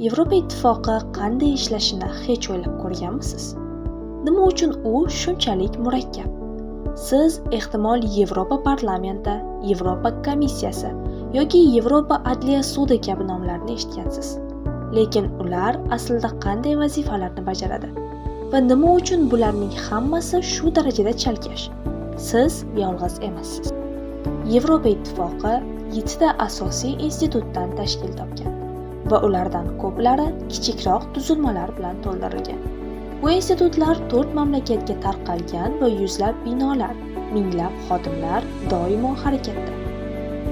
Yevropa Ittifoqi qanday ishlashini hech o'ylab ko'rganmisiz? Nima uchun u shunchalik murakkab? Siz ehtimol Yevropa Parlamenti, Yevropa Komissiyasi yoki Yevropa Adliya sudi kabi nomlarni eshitgansiz. Lekin ular aslida qanday vazifalarni bajaradi? Va nima uchun bularning hammasi shu darajada chalkash? Siz yolg'iz emassiz. Yevropa Ittifoqi 7 ta asosiy institutdan tashkil topgan va ulardan ko'plari kichikroq tuzilmalar bilan to'ldirilgan. Bu institutlar 4 mamlakatga tarqalgan va yuzlab binolar, minglab xodimlar doimo harakatda.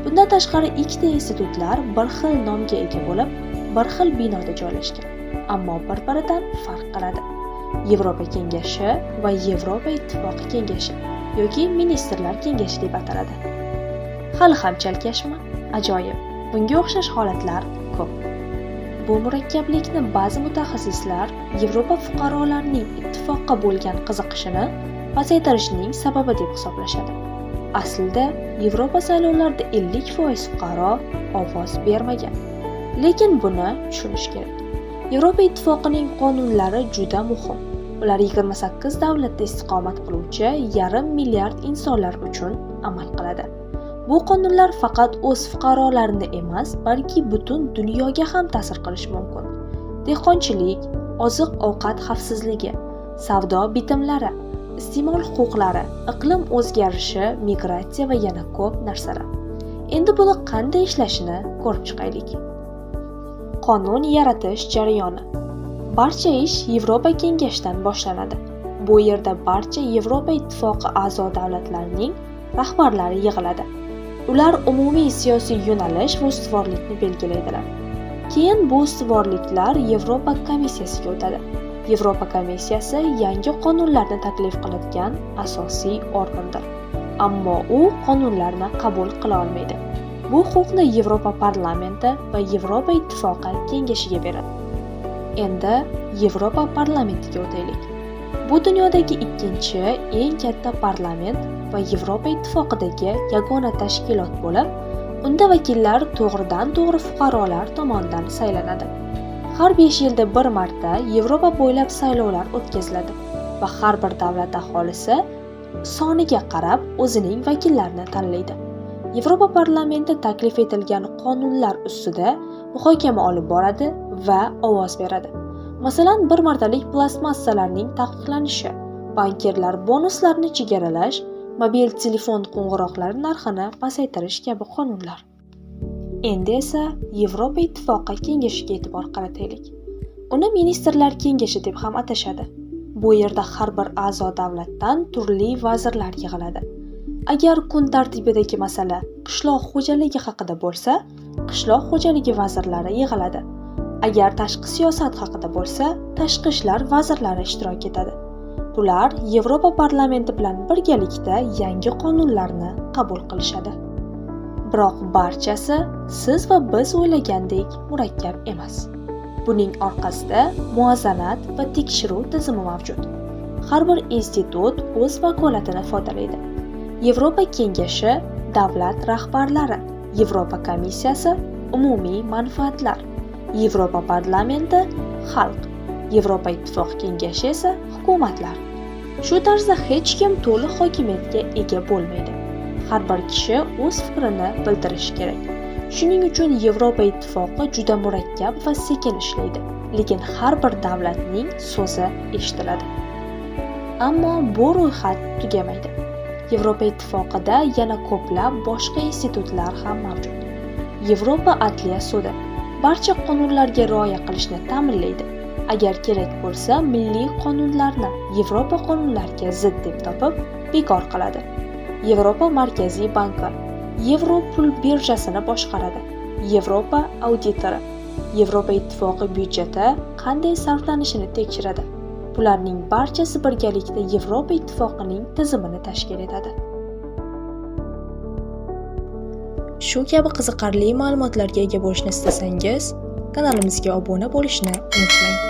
Bundan tashqari ikkita institutlar bir xil nomga ega bo'lib, bir xil binoda joylashgan, ammo bir-biridan farq qiladi. Yevropa Kengashi va Yevropa Ittifoqi Kengashi yoki Ministrlar Kengashi deb ataladi. Hali ham chalkashmi? Ajoyib. Bunga o'xshash holatlar ko'p. Bu murakkablikni ba'zi mutaxassislar Yevropa fuqarolarining ittifoqqa bo'lgan qiziqishini pasaytirishning sababi deb hisoblashadi. Aslida Yevropa saylovlarida 50% fuqaro ovoz bermagan. Lekin buni tushunish kerak. Yevropa Ittifoqining qonunlari juda muhim. Ular 28 davlatda istiqomat qiluvchi 1,5 milliard insonlar uchun amal qiladi. Bu qonunlar faqat o'z fuqarolarini emas, balki butun dunyoga ham ta'sir qilishi mumkin. Dehqonchilik, oziq-ovqat xavfsizligi, savdo bitimlari, iste'mol huquqlari, iqlim o'zgarishi, migratsiya va yana ko'p narsalar. Endi buni qanday ishlashini ko'rib chiqaylik. Qonun yaratish jarayoni. Barcha ish Yevropa Kengashidan boshlanadi. Bu yerda barcha Yevropa Ittifoqi a'zo davlatlarining rahbarlari yig'iladi. Ular umumiy siyosiy yo'nalish va ustuvorlikni belgilaydilar. Keyin bu ustuvorliklar Yevropa Komissiyasiga o'tadi. Yevropa Komissiyasi yangi qonunlarni taklif qiladigan asosiy organdir. Ammo u qonunlarni qabul qila olmaydi. Bu huquqni Yevropa Parlamenti va Yevropa Ittifoqi Kengashiga beradi. Endi Yevropa Parlamentiga o'taylik. Bu dunyodagi ikkinchi eng katta parlament va Yevropa Ittifoqidagi yagona tashkilot bo'lib, unda vakillar to'g'ridan-to'g'ri fuqarolar tomonidan saylanadi. Har 5 yilda bir marta Yevropa bo'ylab saylovlar o'tkaziladi va har bir davlat aholisi soniga qarab o'zining vakillarini tanlaydi. Yevropa parlamenti taklif etilgan qonunlar ustida muhokama olib boradi va ovoz beradi. Masalan, bir martalik plastmassalarning taqiqlanishi, bankirlar bonuslarini chegaralash, mobil telefon qo'ng'iroqlari narxini pasaytirish kabi qonunlar. Endi esa Yevropa Ittifoqi Kengashiga e'tibor qarataylik. Uni Ministrlar Kengashi deb ham atashadi. Bu yerda har bir a'zo davlatdan turli vazirlar yig'iladi. Agar kun tartibidagi masala qishloq xo'jaligi haqida bo'lsa, qishloq xo'jaligi vazirlari yig'iladi. Agar tashqi siyosat haqida bo'lsa, tashqi ishlar vazirlari ishtirok etadi. Ular Yevropa parlamenti bilan birgalikda yangi qonunlarni qabul qilishadi. Biroq barchasi siz va biz o'ylagandek murakkab emas. Buning orqasida muvozanat va tekshiruv tizimi mavjud. Har bir institut o'z vakolatini ifodalaydi. Yevropa Kengashi davlat rahbarlari, Yevropa Komissiyasi umumiy manfaatlar, Yevropa Parlamenti xalq, Yevropa Ittifoqi Kengashi esa hukumatlar. Shu tarzda hech kim to'liq hokimiyatga ega bo'lmaydi. Har bir kishi o'z fikrini bildirishi kerak. Shuning uchun Yevropa Ittifoqi juda murakkab va sekin ishlaydi, lekin har bir davlatning so'zi eshitiladi. Ammo bu ro'yxat tugamaydi. Yevropa Ittifoqida yana ko'plab boshqa institutlar ham mavjud. Yevropa Adliya sudi barcha qonunlarga rioya qilishni ta'minlaydi. Agar kerak bo'lsa, milliy qonunlarni Yevropa qonunlariga zid deb topib, bekor qiladi. Yevropa Markaziy banki Yevro pul birjasini boshqaradi. Yevropa auditori Yevropa Ittifoqi byudjeti qanday sarflanishini tekshiradi. Bularning barchasi birgalikda Yevropa Ittifoqining tizimini tashkil etadi. Shu kabi qiziqarli ma'lumotlarga ega bo'lishni istasangiz, kanalimizga obuna bo'lishni unutmang.